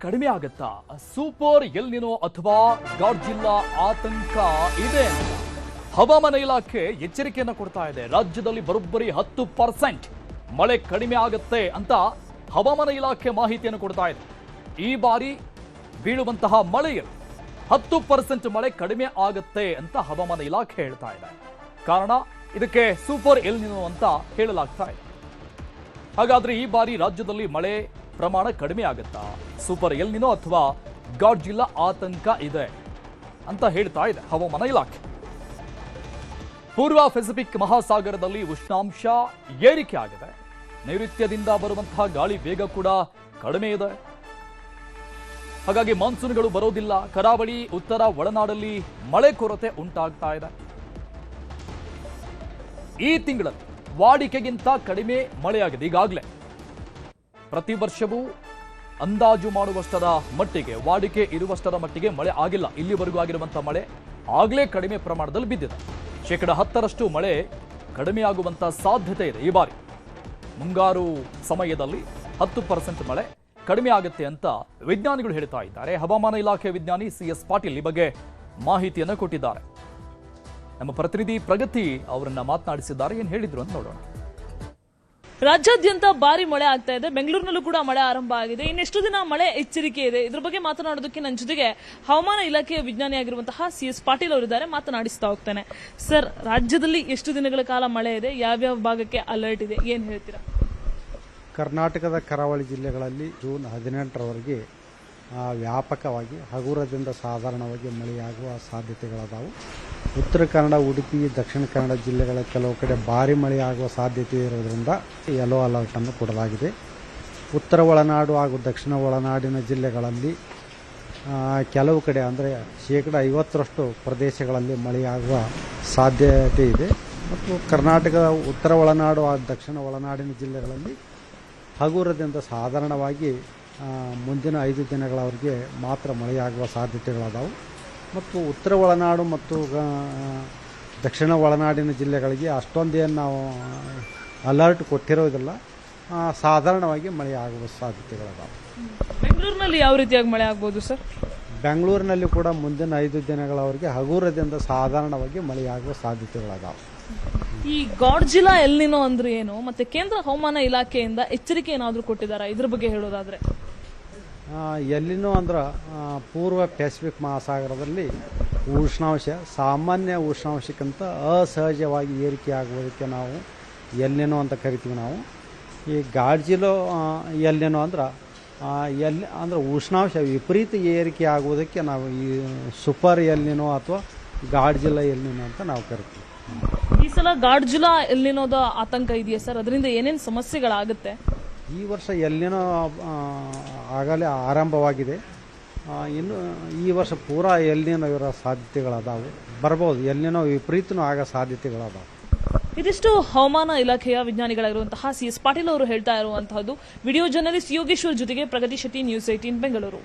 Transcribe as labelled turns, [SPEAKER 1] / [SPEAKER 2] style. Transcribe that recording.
[SPEAKER 1] ಕಡಿಮೆ ಆಗುತ್ತಾ? Super El Niño ಅಥವಾ ಗಾಡ್ಜಿಲ್ಲಾ ಆತಂಕ ಇದೆ ಅಂತ ಹವಾಮಾನ ಇಲಾಖೆ ಎಚ್ಚರಿಕೆಯನ್ನು ಕೊಡ್ತಾ ಇದೆ. ರಾಜ್ಯದಲ್ಲಿ ಬರೋಬ್ಬರಿ 10% ಮಳೆ ಕಡಿಮೆ ಆಗುತ್ತೆ ಅಂತ ಹವಾಮಾನ ಇಲಾಖೆ ಮಾಹಿತಿಯನ್ನು ಕೊಡ್ತಾ ಇದೆ. ಈ ಬಾರಿ ಬೀಳುವಂತಹ ಮಳೆಯಲ್ಲಿ 10% ಮಳೆ ಕಡಿಮೆ ಆಗುತ್ತೆ ಅಂತ ಹವಾಮಾನ ಇಲಾಖೆ ಹೇಳ್ತಾ ಇದೆ. ಕಾರಣ ಇದಕ್ಕೆ ಸೂಪರ್ ಎಲ್ನಿನೋ ಅಂತ ಹೇಳಲಾಗ್ತಾ ಇದೆ. ಹಾಗಾದ್ರೆ ಈ ಬಾರಿ ರಾಜ್ಯದಲ್ಲಿ ಮಳೆ ಪ್ರಮಾಣ ಕಡಿಮೆ ಆಗುತ್ತಾ? ಸೂಪರ್ ಎಲ್ನಿನೋ ಅಥವಾ ಗಾಡ್ಜಿಲ್ಲಾ ಆತಂಕ ಇದೆ ಅಂತ ಹೇಳ್ತಾ ಇದೆ ಹವಾಮಾನ ಇಲಾಖೆ. ಪೂರ್ವ ಪೆಸಿಫಿಕ್ ಮಹಾಸಾಗರದಲ್ಲಿ ಉಷ್ಣಾಂಶ ಏರಿಕೆ ಆಗಿದೆ. ನೈಋತ್ಯದಿಂದ ಬರುವಂತಹ ಗಾಳಿ ವೇಗ ಕೂಡ ಕಡಿಮೆ ಇದೆ. ಹಾಗಾಗಿ ಮಾನ್ಸೂನ್ಗಳು ಬರೋದಿಲ್ಲ. ಕರಾವಳಿ, ಉತ್ತರ ಒಳನಾಡಲ್ಲಿ ಮಳೆ ಕೊರತೆ ಉಂಟಾಗ್ತಾ ಇದೆ. ಈ ತಿಂಗಳಲ್ಲಿ ವಾಡಿಕೆಗಿಂತ ಕಡಿಮೆ ಮಳೆಯಾಗಿದೆ. ಈಗಾಗಲೇ ಪ್ರತಿ ವರ್ಷವೂ ಅಂದಾಜು ಮಾಡುವಷ್ಟರ ಮಟ್ಟಿಗೆ, ವಾಡಿಕೆ ಇರುವಷ್ಟರ ಮಟ್ಟಿಗೆ ಮಳೆ ಆಗಿಲ್ಲ. ಇಲ್ಲಿವರೆಗೂ ಆಗಿರುವಂತಹ ಮಳೆ ಆಗಲೇ ಕಡಿಮೆ ಪ್ರಮಾಣದಲ್ಲಿ ಬಿದ್ದಿದೆ. 10% ಮಳೆ ಕಡಿಮೆಯಾಗುವಂತ ಸಾಧ್ಯತೆ ಇದೆ. ಈ ಬಾರಿ ಮುಂಗಾರು ಸಮಯದಲ್ಲಿ 10% ಮಳೆ ಕಡಿಮೆ ಆಗುತ್ತೆ ಅಂತ ವಿಜ್ಞಾನಿಗಳು ಹೇಳ್ತಾ ಇದ್ದಾರೆ. ಹವಾಮಾನ ಇಲಾಖೆ ವಿಜ್ಞಾನಿ CS ಪಾಟೀಲ್ ಈ ಬಗ್ಗೆ ಮಾಹಿತಿಯನ್ನು ಕೊಟ್ಟಿದ್ದಾರೆ. ನಮ್ಮ ಪ್ರತಿನಿಧಿ ಪ್ರಗತಿ ಅವರನ್ನ ಮಾತನಾಡಿಸಿದ್ದಾರೆ. ಏನ್ ಹೇಳಿದ್ರು ಅಂತ ನೋಡೋಣ.
[SPEAKER 2] ರಾಜ್ಯಾದ್ಯಂತ ಭಾರಿ ಮಳೆ ಆಗ್ತಾ ಇದೆ. ಬೆಂಗಳೂರಿನಲ್ಲೂ ಕೂಡ ಮಳೆ ಆರಂಭ ಆಗಿದೆ. ಇನ್ನೆಷ್ಟು ದಿನ ಮಳೆ ಎಚ್ಚರಿಕೆ ಇದೆ, ಇದ್ರ ಬಗ್ಗೆ ಮಾತನಾಡೋದಕ್ಕೆ ನನ್ನ ಜೊತೆಗೆ ಹವಾಮಾನ ಇಲಾಖೆಯ ವಿಜ್ಞಾನಿಯಾಗಿರುವಂತಹ CS ಪಾಟೀಲ್ ಅವರಿದ್ದಾರೆ. ಮಾತನಾಡಿಸ್ತಾ ಹೋಗ್ತಾನೆ. ಸರ್, ರಾಜ್ಯದಲ್ಲಿ ಎಷ್ಟು ದಿನಗಳ ಕಾಲ ಮಳೆ ಇದೆ, ಯಾವ್ಯಾವ ಭಾಗಕ್ಕೆ ಅಲರ್ಟ್ ಇದೆ, ಏನ್ ಹೇಳ್ತೀರಾ?
[SPEAKER 3] ಕರ್ನಾಟಕದ ಕರಾವಳಿ ಜಿಲ್ಲೆಗಳಲ್ಲಿ ಜೂನ್ 18ರವರೆಗೆ ವ್ಯಾಪಕವಾಗಿ ಹಗುರದಿಂದ ಸಾಧಾರಣವಾಗಿ ಮಳೆಯಾಗುವ ಸಾಧ್ಯತೆಗಳದಾವು. ಉತ್ತರ ಕನ್ನಡ, ಉಡುಪಿ, ದಕ್ಷಿಣ ಕನ್ನಡ ಜಿಲ್ಲೆಗಳ ಕೆಲವು ಕಡೆ ಭಾರಿ ಮಳೆಯಾಗುವ ಸಾಧ್ಯತೆ ಇರೋದರಿಂದ ಯೆಲ್ಲೋ ಅಲರ್ಟನ್ನು ಕೊಡಲಾಗಿದೆ. ಉತ್ತರ ಒಳನಾಡು ಹಾಗೂ ದಕ್ಷಿಣ ಒಳನಾಡಿನ ಜಿಲ್ಲೆಗಳಲ್ಲಿ ಕೆಲವು ಕಡೆ ಅಂದರೆ 50% ಪ್ರದೇಶಗಳಲ್ಲಿ ಮಳೆಯಾಗುವ ಸಾಧ್ಯತೆ ಇದೆ. ಮತ್ತು ಕರ್ನಾಟಕದ ಉತ್ತರ ಒಳನಾಡು ಹಾಗೂ ದಕ್ಷಿಣ ಒಳನಾಡಿನ ಜಿಲ್ಲೆಗಳಲ್ಲಿ ಹಗುರದಿಂದ ಸಾಧಾರಣವಾಗಿ ಮುಂದಿನ 5 ದಿನಗಳವರೆಗೆ ಮಾತ್ರ ಮಳೆಯಾಗುವ ಸಾಧ್ಯತೆಗಳದಾವು. ಮತ್ತು ಉತ್ತರ ಒಳನಾಡು ಮತ್ತು ದಕ್ಷಿಣ ಒಳನಾಡಿನ ಜಿಲ್ಲೆಗಳಿಗೆ ಅಷ್ಟೊಂದೇನು ನಾವು ಅಲರ್ಟ್ ಕೊಟ್ಟಿರೋದಿಲ್ಲ. ಸಾಧಾರಣವಾಗಿ ಮಳೆಯಾಗುವ ಸಾಧ್ಯತೆಗಳದಾವು.
[SPEAKER 2] ಬೆಂಗಳೂರಿನಲ್ಲಿ ಯಾವ ರೀತಿಯಾಗಿ ಮಳೆ ಆಗ್ಬೋದು ಸರ್?
[SPEAKER 3] ಬೆಂಗಳೂರಿನಲ್ಲಿ ಕೂಡ ಮುಂದಿನ 5 ದಿನಗಳವರೆಗೆ ಹಗುರದಿಂದ ಸಾಧಾರಣವಾಗಿ ಮಳೆಯಾಗುವ ಸಾಧ್ಯತೆಗಳದಾವು.
[SPEAKER 2] ಈ ಗಾಡ್ಜಿಲ್ಲಾ ಎಲ್ನಿನೋ ಅಂದ್ರೆ ಏನು, ಮತ್ತೆ ಕೇಂದ್ರ ಹವಾಮಾನ ಇಲಾಖೆಯಿಂದ ಎಚ್ಚರಿಕೆ ಏನಾದರೂ ಕೊಟ್ಟಿದ್ದಾರಾ, ಇದ್ರ ಬಗ್ಗೆ ಹೇಳೋದಾದ್ರೆ?
[SPEAKER 3] ಎಲ್ಲಿನೋ ಅಂದ್ರೆ ಪೂರ್ವ ಪೆಸಿಫಿಕ್ ಮಹಾಸಾಗರದಲ್ಲಿ ಉಷ್ಣಾಂಶ ಸಾಮಾನ್ಯ ಉಷ್ಣಾಂಶಕ್ಕಿಂತ ಅಸಹಜವಾಗಿ ಏರಿಕೆಯಾಗುವುದಕ್ಕೆ ನಾವು ಎಲ್ಲಿನೋ ಅಂತ ಕರಿತೀವಿ ನಾವು. ಈ ಗಾಡ್ಜಿಲ್ಲೋ ಎಲ್ಲಿನೋ ಅಂದ್ರೆ ಉಷ್ಣಾಂಶ ವಿಪರೀತ ಏರಿಕೆ ಆಗುವುದಕ್ಕೆ ನಾವು ಈ ಸೂಪರ್ ಎಲ್ಲಿನೋ ಅಥವಾ ಗಾಡ್ಜಿಲ್ಲಾ ಎಲ್ಲಿನೋ ಅಂತ ನಾವು ಕರಿತೀವಿ.
[SPEAKER 2] ಈ ಸಲ ಗಾಡ್ಜಿಲ್ಲಾ ಎಲ್ಲಿನೋದ ಆತಂಕ ಇದೆಯಾ ಸರ್? ಅದರಿಂದ ಏನೇನು ಸಮಸ್ಯೆಗಳಾಗುತ್ತೆ?
[SPEAKER 3] ಈ ವರ್ಷ ಎಲ್ಲಿನೋ ಆಗಲೇ ಆರಂಭವಾಗಿದೆ. ಇನ್ನು ಈ ವರ್ಷ ಪೂರಾ ಎಲ್ಲಿನೋ ಇರೋ ಸಾಧ್ಯತೆಗಳದಾವು. ಬರ್ಬೋದು, ಎಲ್ಲಿನೋ ವಿಪರೀತನೂ ಆಗೋ ಸಾಧ್ಯತೆಗಳದಾವು.
[SPEAKER 2] ಇದಿಷ್ಟು ಹವಾಮಾನ ಇಲಾಖೆಯ ವಿಜ್ಞಾನಿಗಳಾಗಿರುವಂತಹ CS ಪಾಟೀಲ್ ಅವರು ಹೇಳ್ತಾ ಇರುವಂತಹದ್ದು. ವಿಡಿಯೋ ಜರ್ನಲಿಸ್ಟ್ ಯೋಗೇಶ್ವರ್ ಜೊತೆಗೆ ಪ್ರಗತಿ ಶೆಟ್ಟಿ, ನ್ಯೂಸ್ 18 ಬೆಂಗಳೂರು.